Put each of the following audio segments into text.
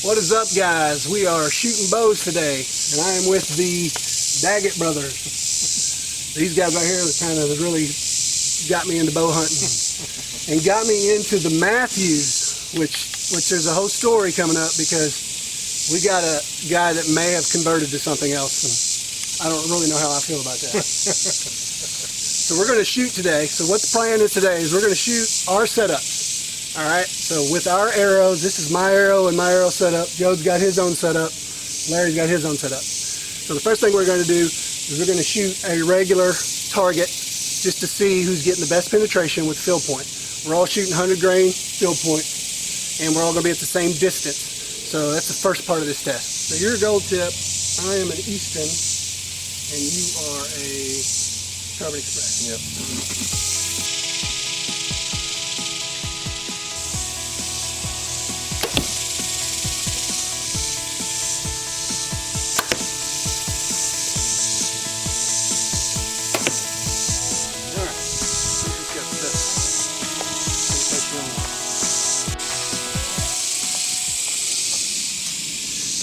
What is up, guys? We are shooting bows today, and I am with the Daggett brothers. These guys right here kind of really got me into bow hunting and got me into the Matthews, which there's a whole story coming up because we got a guy that may have converted to something else, and I don't really know how I feel about that. So we're going to shoot today. So what the plan is today is we're going to shoot our setups. All right, so with our arrows, this is my arrow and my arrow setup. Joe's got his own setup. Larry's got his own setup. So the first thing we're going to do is we're going to shoot a regular target just to see who's getting the best penetration with field point. We're all shooting 100 grain field point, and we're all going to be at the same distance. So that's the first part of this test. So you're a gold tip, I am an Easton, and you are a Carbon Express. Yep.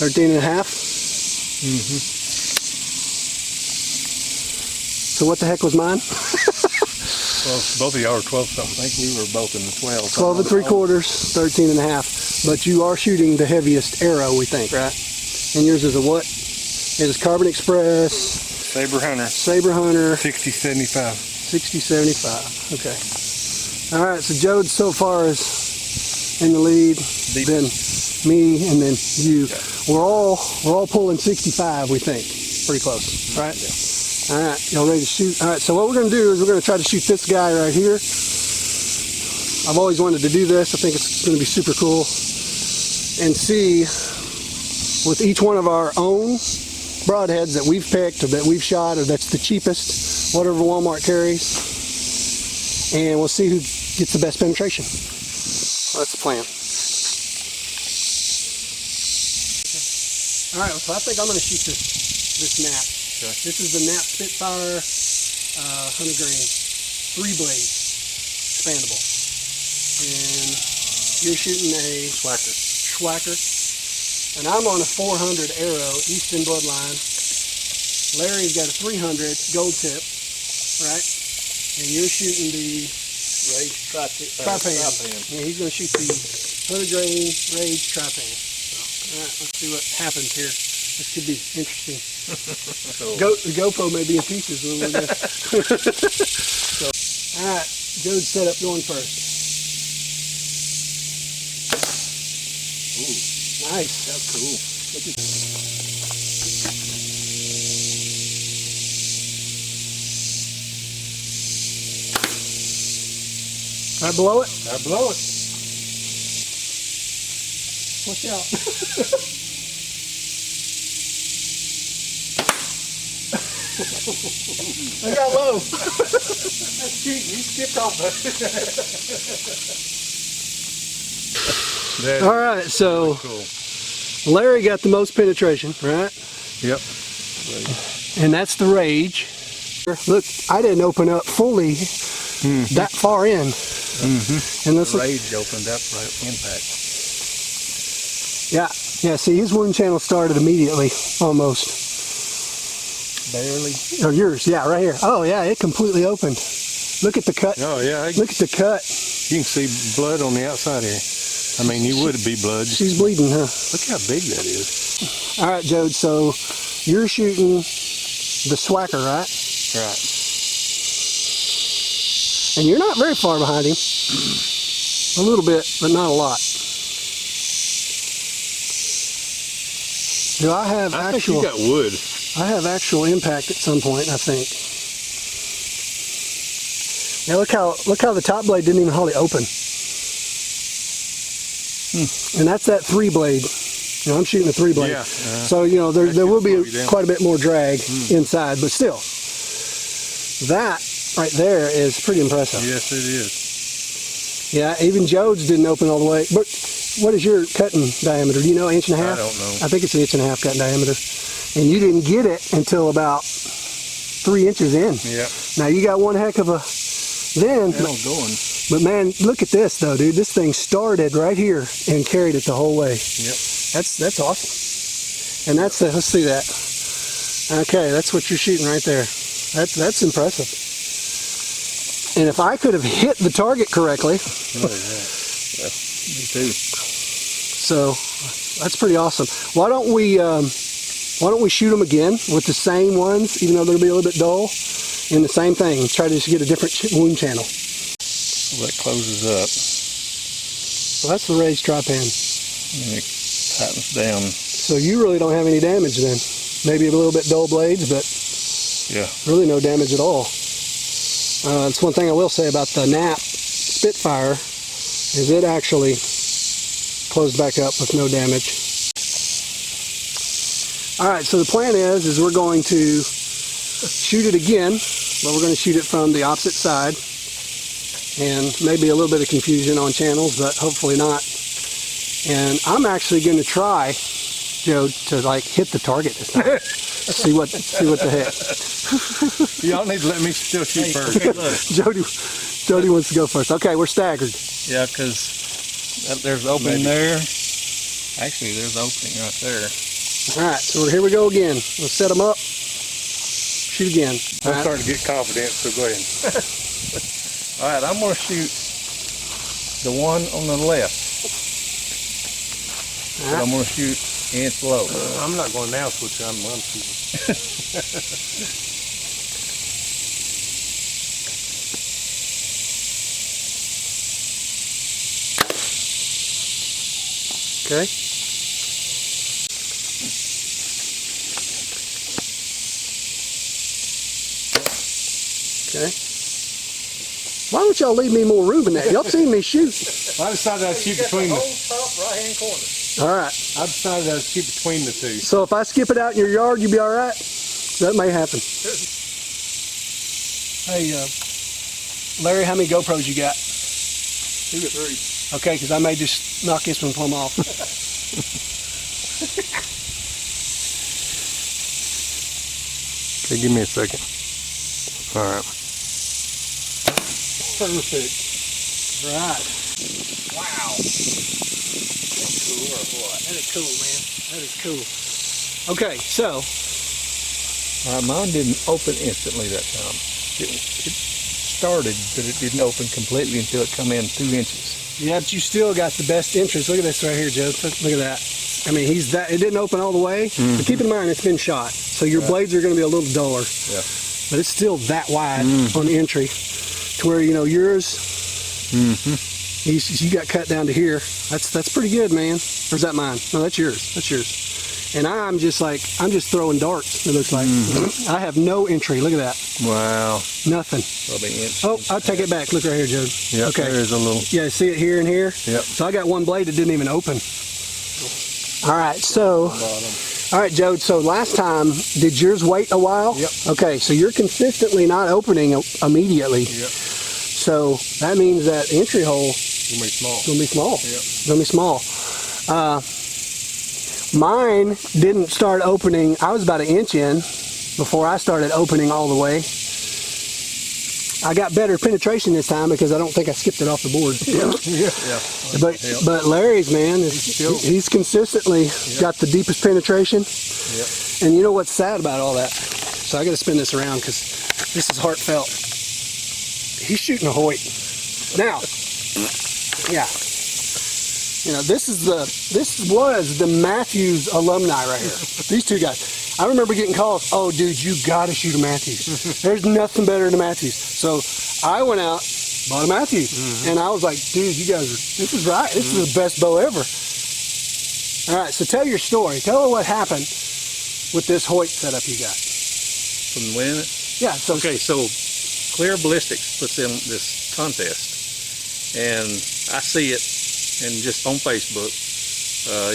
13 and a half? Mm-hmm. So what the heck was mine? Well, both of y'all are 12 something. I think we were both in the 12. 12 and 3/4, 13 and a half. But you are shooting the heaviest arrow, we think, right? And yours is a what? It is Carbon Express. Saber Hunter. Saber Hunter. 6075. 6075. Okay. All right. So Jode so far is in the lead. Then me and then you. Yeah. We're all pulling 65. We think. Pretty close, right? Yeah. All right. Y'all ready to shoot? All right. So what we're going to do is we're going to try to shoot this guy right here. I've always wanted to do this. I think it's going to be super cool. And see, with each one of our own broadheads that we've picked or that we've shot or that's the cheapest, whatever Walmart carries, and we'll see who gets the best penetration. That's the plan. All right, so I think I'm going to shoot this nap. Okay. This is the Nap Spitfire 100 grain, 3 blade, expandable. And you're shooting a Schwacker. And I'm on a 400 arrow, Easton Bloodline. Larry's got a 300 gold tip, right? And you're shooting the Rage Tri-Pan. Yeah, he's going to shoot the 100 grain Rage Tri-Pan. So, all right, let's see what happens here. This could be interesting. So, The GoPro may be in pieces when we're done. So, all right, Jode's setup going first. ooh, Nice. that's cool. Look at Right below it? I blow it. Watch out. I got low. That's cheating. You skipped off that. All right, so Cool. Larry got the most penetration, right? Yep. And that's the Rage. Look, I didn't open up fully that far in. Mm-hmm. And this Rage opened up right impact. yeah, see, his wound channel started immediately, almost. Barely. Or yours, yeah, right here. Oh, yeah, it completely opened. Look at the cut. Oh, yeah. Look at the cut. You can see blood on the outside here. I mean, you would be blood. She's bleeding, huh? Look how big that is. All right, Jode, so you're shooting the Schwacker, right? Right. And you're not very far behind him. A little bit, but not a lot. Do I have I think actual... you got wood. I have actual impact at some point, I think. Yeah, look how the top blade didn't even hardly open. And that's that 3 blade. You know, I'm shooting a 3 blade. Yeah. So, you know, there will be quite a bit more drag inside, but still. That right there is pretty impressive. Yes, it is. Yeah, even Jode's didn't open all the way. But what is your cutting diameter? Do you know, 1.5 inches? I don't know. I think it's 1.5 inch cutting diameter. And you didn't get it until about 3 inches in. Yeah. Now you got one heck of a then. Going. But man, look at this though, dude. This thing started right here and carried it the whole way. Yep. That's awesome. And that's let's see that. Okay, that's what you're shooting right there. That's impressive. And if I could have hit the target correctly, Oh, yeah. Me too. so that's pretty awesome. Why don't we shoot them again with the same ones, even though they'll be a little bit dull, and the same thing. Try to just get a different wound channel. So that closes up. So that's the raised tri-pan. And it tightens down. So you really don't have any damage then. Maybe a little bit dull blades, but Yeah. really no damage at all. It's one thing I will say about the Nap Spitfire is it actually closed back up with no damage. All right, so the plan is we're going to shoot it again, but we're going to shoot it from the opposite side, and maybe a little bit of confusion on channels, but hopefully not. And I'm actually going to try, Joe, to like hit the target this time. see what the heck. Y'all need to let me still shoot first. Hey, look. Jody wants to go first. Okay, we're staggered. Yeah, because there's opening there. Actually, there's opening right there. All right, so here we go again. Let's set them up. Shoot again. All I'm right. starting to get confident, so go ahead. All right, I'm going to shoot the one on the left. All But right. I'm going to shoot inch low. I'm not going now, Switcher. I'm shooting. Okay. Okay. Why don't y'all leave me more room than that? Y'all seen me shoot. I decided I'd shoot between the. top right-hand corner. All right. I decided I'd shoot between the two. So if I skip it out in your yard, you'll be all right? That may happen. Hey, Larry, how many GoPros you got? 2 or 3. Okay, because I may just knock this one plumb off. Okay, give me a second. All right. Perfect. Right. Wow. That's cool or what? That is cool, man. That is cool. Okay, so. All right, mine didn't open instantly that time. It started, but it didn't open completely until it come in 2 inches. Yeah, but you still got the best interest. Look at this right here, Joe. Look at that. I mean, it didn't open all the way, but keep in mind it's been shot. So your blades are going to be a little duller. Yeah. But it's still that wide on the entry to where, you know, yours, you got cut down to here. That's pretty good, man. Or is that mine? No, that's yours. That's yours. And I'm just throwing darts, it looks like. I have no entry. Look at that. Wow. Nothing. Probably inch. Oh, I'll take it back. Look right here, Joe. Yeah, Okay. there's a little. Yeah, see it here and here? Yep. So I got one blade that didn't even open. All right, so, all right, Joe, so last time, did yours wait a while? Yep. Okay, so you're consistently not opening immediately. Yep. So that means that entry hole It's gonna be small. is going to be small. Yep. It's going to be small. Mine didn't start opening, I was about an inch in before I started opening all the way. I got better penetration this time because I don't think I skipped it off the board. Yeah. But Larry's, man, he's consistently got the deepest penetration. Yep. And you know what's sad about all that? So I got to spin this around because this is heartfelt. He's shooting a Hoyt. Now, yeah. You know, this was the Matthews alumni right here. These two guys. I remember getting calls, oh, dude, you got to shoot a Matthews. There's nothing better than a Matthews. So I went out, bought a Matthews. And I was like, dude, you guys, this is right. This is the best bow ever. All right, so tell your story. Tell her what happened with this Hoyt setup you got. From winning it? Yeah, so Okay, so Clear Ballistics puts in this contest, and I see it, and just on Facebook,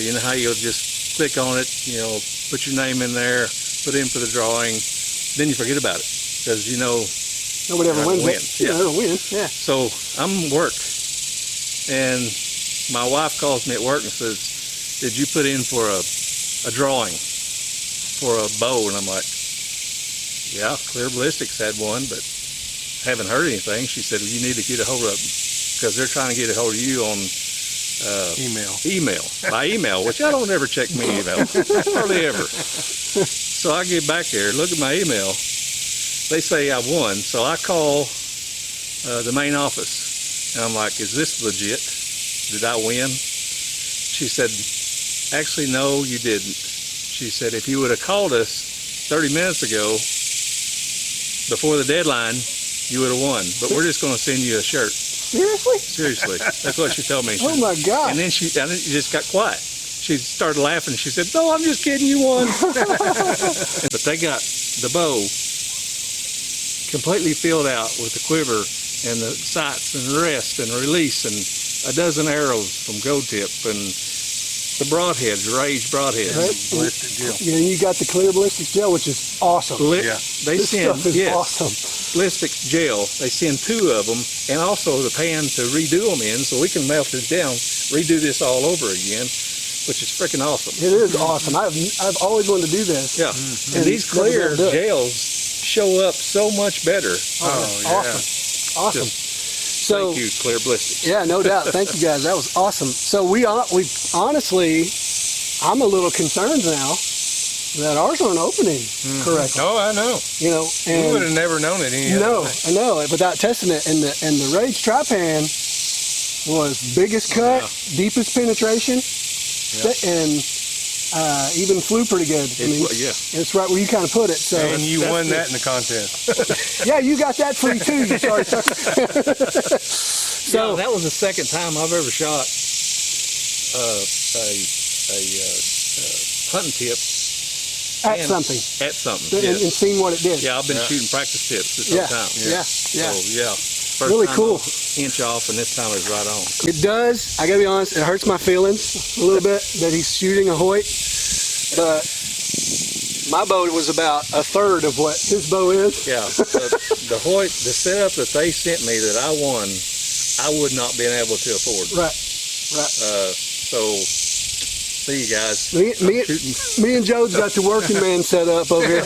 you know how you'll just click on it, you know, put your name in there, put in for the drawing, then you forget about it, because you know nobody ever you're not wins gonna it. win. Yeah, they'll win. Yeah. So I'm work, and my wife calls me at work and says, "Did you put in for a drawing for a bow?" And I'm like, "Yeah, Clear Ballistics had one, but haven't heard anything." She said, "Well, you need to get a hold of them because they're trying to get a hold of you on email, by email, which I don't ever check my email, hardly ever. So I get back there, look at my email. They say I won, so I call the main office, and I'm like, "Is this legit? Did I win?" She said, "Actually, no, you didn't." She said, "If you would have called us 30 minutes ago, before the deadline, you would have won. But we're just going to send you a shirt." Seriously? Seriously, that's what she told me. Oh my God. And then she just got quiet. She started laughing. She said, "No, I'm just kidding. You won." But they got the bow completely filled out with the quiver and the sights and the rest and release and a dozen arrows from gold tip and the broadheads, raised broadheads. Right. Ballistic gel. Yeah, and you got the Clear Ballistics gel, which is awesome. Yeah. They This send stuff is awesome. ballistic gel. They send 2 of them, and also the pan to redo them in, so we can melt it down, redo this all over again, which is freaking awesome. It is awesome. I've always wanted to do this. Yeah, And and these never been clear able to do it. gels show up so much better. Oh, yeah. Awesome. So Thank you, Clear Ballistics. yeah, no doubt. Thank you guys. That was awesome. So we honestly, I'm a little concerned now that ours aren't opening correctly. Oh, I know. You know, We would and have never known it any no, other way. I know without testing it. And the Rage Tri-Pan was biggest cut, deepest penetration, and even flew pretty good. It's right where you kind of put it. So And you won that in the contest. yeah, you got that free too. You sorry, sir. So that was the second time I've ever shot a hunting tip At and- something. at something. And Yes. seen what it did. Yeah, I've been Yeah. shooting practice tips this whole Yeah, time. yeah. So yeah, first Really time cool. I was inch off, and this time it was right on. It does. I gotta be honest. It hurts my feelings a little bit that he's shooting a Hoyt, but my bow was about a third of what his bow is. Yeah, the Hoyt, the setup that they sent me that I won, I would not been able to afford. Right. So see you guys. Me and Joe's got the working man set up over here,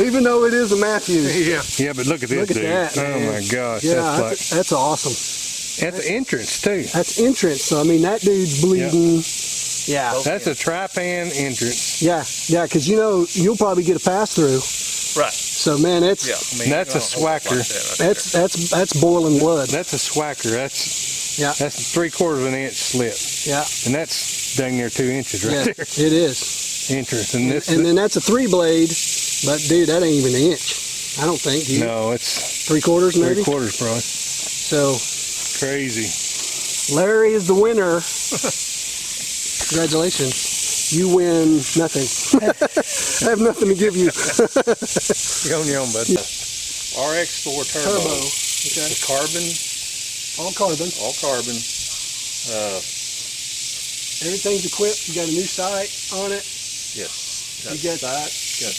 even though it is a Matthews. Yeah, but look at this Look at dude. that, Oh man. my gosh, Yeah, that's that's awesome. the entrance too. That's entrance. So I mean, that dude's bleeding. Yeah. That's a tri-pan entrance. Yeah. Because you know you'll probably get a pass through. Right. So man, it's Yeah. I mean, That's a you don't hold it swacker. like that right that's boiling blood. That's a swacker. Yeah. That's 3/4 of an inch slit, Yeah. and that's dang near 2 inches right Yeah. there. It is. Entrance, and this. And then that's a 3 blade, but dude, that ain't even an inch. I don't think. Do you? No, it's 3/4 maybe. 3/4 probably. So Crazy. Larry is the winner. Congratulations. You win nothing. I have nothing to give you. You're on your own, bud. RX4 Turbo. Okay. The carbon, All carbon. all carbon. Everything's equipped. You got a new sight on it. Yes. You got sight, got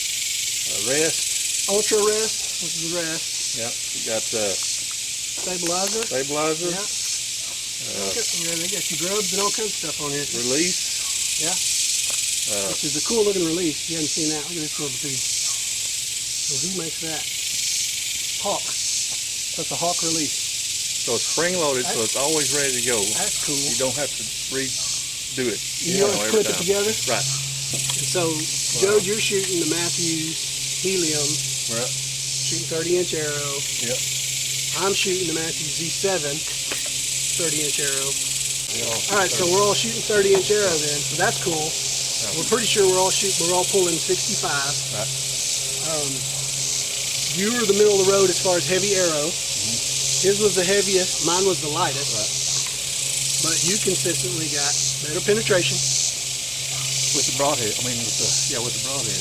rest. ultra rest. This is the rest. Yeah. You got Stabilizer. stabilizer, Yeah. Yeah, they got your grubs and all kinds of stuff on here. release. Which is a cool looking release. You haven't seen that. Look at this little dude. So who makes that? Hawk. That's a Hawk release. So it's spring loaded, so it's always ready to go. That's cool. You don't have to redo it. You don't every clip it time. together? Right. And so, Joe, you're shooting the Matthews Helium, Right. shooting 30-inch arrow. Yep. I'm shooting the Matthews Z7, 30-inch arrow. Yeah. All right, so we're all shooting 30-inch arrow then, so that's cool. We're pretty sure we're all pulling 65. Right. You were the middle of the road as far as heavy arrow. His was the heaviest, mine was the lightest. But you consistently got better penetration. With the broadhead. I mean, with the broadhead.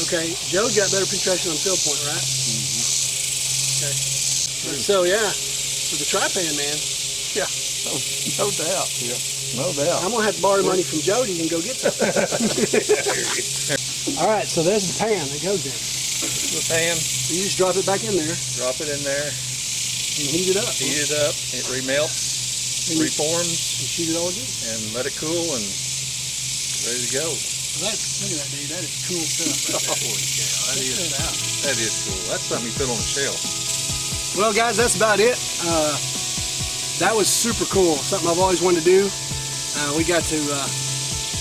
Okay, Joe got better penetration on field point, right? Okay. So yeah, for the Tri-Pan, man, No doubt. Yeah. No doubt. I'm gonna have to borrow money from Jody and go get some. All right, so there's the pan that goes in. The pan, You just drop it back in there drop it in there, and heat it up. heat it up, it remelts, And you reforms, shoot it all again. and let it cool, and ready to go. So look at that, dude. That is cool stuff. Right there. That is cool. That's something you put on the shelf. Well, guys, that's about it. That was super cool. Something I've always wanted to do. We got to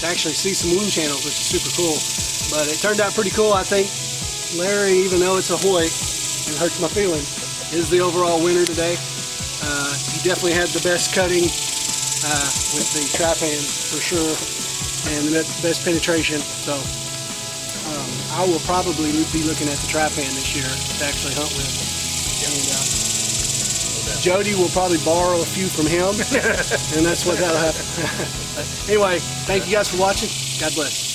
actually see some wound channels, which is super cool. But it turned out pretty cool. I think Larry, even though it's a Hoyt and hurts my feelings, is the overall winner today. He definitely had the best cutting with the trap hand for sure, and the best penetration. So I will probably be looking at the trap hand this year to actually hunt with. And Jody will probably borrow a few from him, and that's what that'll happen. Anyway, thank you guys for watching. God bless.